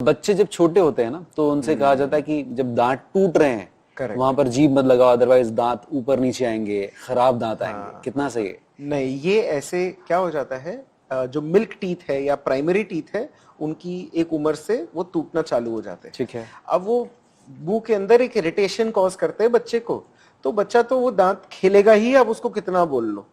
बच्चे जब छोटे होते हैं ना तो उनसे कहा जाता है कि जब दांत टूट रहे हैं Correct. वहां पर जीभ मत लगाओ, अदरवाइज दांत ऊपर नीचे आएंगे, खराब दांत आएंगे। कितना सही है? नहीं, ये ऐसे क्या हो जाता है, जो मिल्क टीथ है या प्राइमरी टीथ है उनकी एक उम्र से वो टूटना चालू हो जाते हैं। ठीक है। अब वो मुंह के अंदर एक इरिटेशन कॉज करते हैं बच्चे को, तो बच्चा तो वो दांत खेलेगा ही, अब उसको कितना बोल लो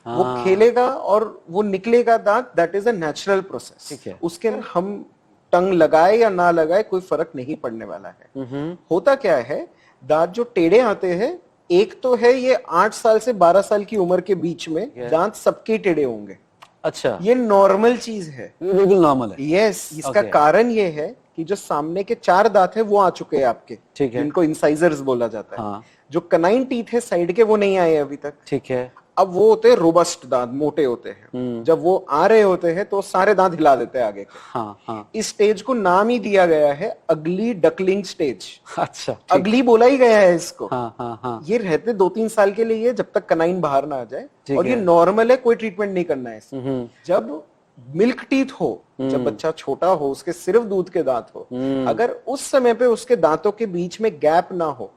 वो खेलेगा और वो निकलेगा दांत। That is a natural process. ठीक है। उसके अंदर हम टंग लगाए या ना लगाए कोई फर्क नहीं पड़ने वाला है। होता क्या है, दांत जो टेढ़े आते हैं, एक तो है ये 8 साल से 12 साल की उम्र के बीच में दांत सबके टेढ़े होंगे। अच्छा, ये नॉर्मल चीज है, ये बिल्कुल नॉर्मल है। यस। इसका कारण ये है कि जो सामने के 4 दांत है वो आ चुके हैं आपके, ठीक है। जिनको इंसाइजर्स बोला जाता है। हाँ। जो कनाइन टीथ है साइड के वो नहीं आए अभी तक। ठीक है। अब वो होते हैं रोबस्ट दांत, मोटे होते हैं। जब वो आ रहे होते हैं तो सारे दांत हिला देते हैं आगे के। हाँ हाँ। इस स्टेज को नाम ही दिया गया है अगली डकलिंग स्टेज। अच्छा, अगली बोला ही गया है इसको। हाँ हाँ हाँ। ये रहते 2-3 साल के लिए जब तक कनाइन बाहर ना आ जाए, और ये है। नॉर्मल है, कोई ट्रीटमेंट नहीं करना है इसमें। जब मिल्क टीथ हो, जब बच्चा छोटा हो, उसके सिर्फ दूध के दांत हो, अगर उस समय पे उसके दांतों के बीच में गैप ना हो,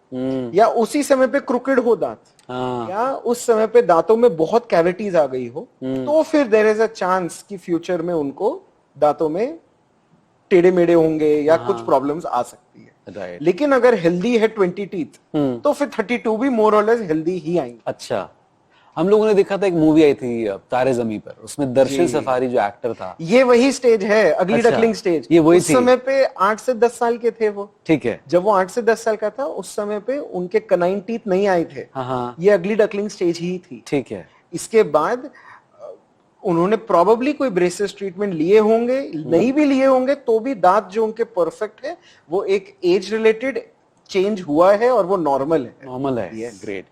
या उसी समय पे क्रुकेड हो दांत, या उस समय पे दांतों में बहुत कैविटीज आ गई हो, तो फिर देयर इज अ चांस कि फ्यूचर में उनको दांतों में टेढ़े मेढ़े होंगे या कुछ प्रॉब्लम्स आ सकती है। राइट। लेकिन अगर हेल्दी है 20 टीथ, तो फिर 32 भी मोर और लेस हेल्दी ही आएंगे। अच्छा, हम लोगों ने देखा था एक मूवी आई थी तारे ज़मीं पर, उसमें दर्शन सफारी जो एक्टर था, ये वही स्टेज है, अगली डकलिंग स्टेज। ये वही उस थी। समय पे 8 से 10 साल के थे वो। ठीक है। जब वो 8 से 10 साल का था, उस समय पे उनके कनाइन टीथ नहीं आए थे। हाँ। ये अगली डकलिंग स्टेज ही थी। ठीक है। इसके बाद उन्होंने प्रोबेबली कोई ब्रेसेस ट्रीटमेंट लिए होंगे, नहीं भी लिए होंगे तो भी दांत जो उनके परफेक्ट है, वो एक एज रिलेटेड चेंज हुआ है और वो नॉर्मल है। नॉर्मल है। ग्रेट।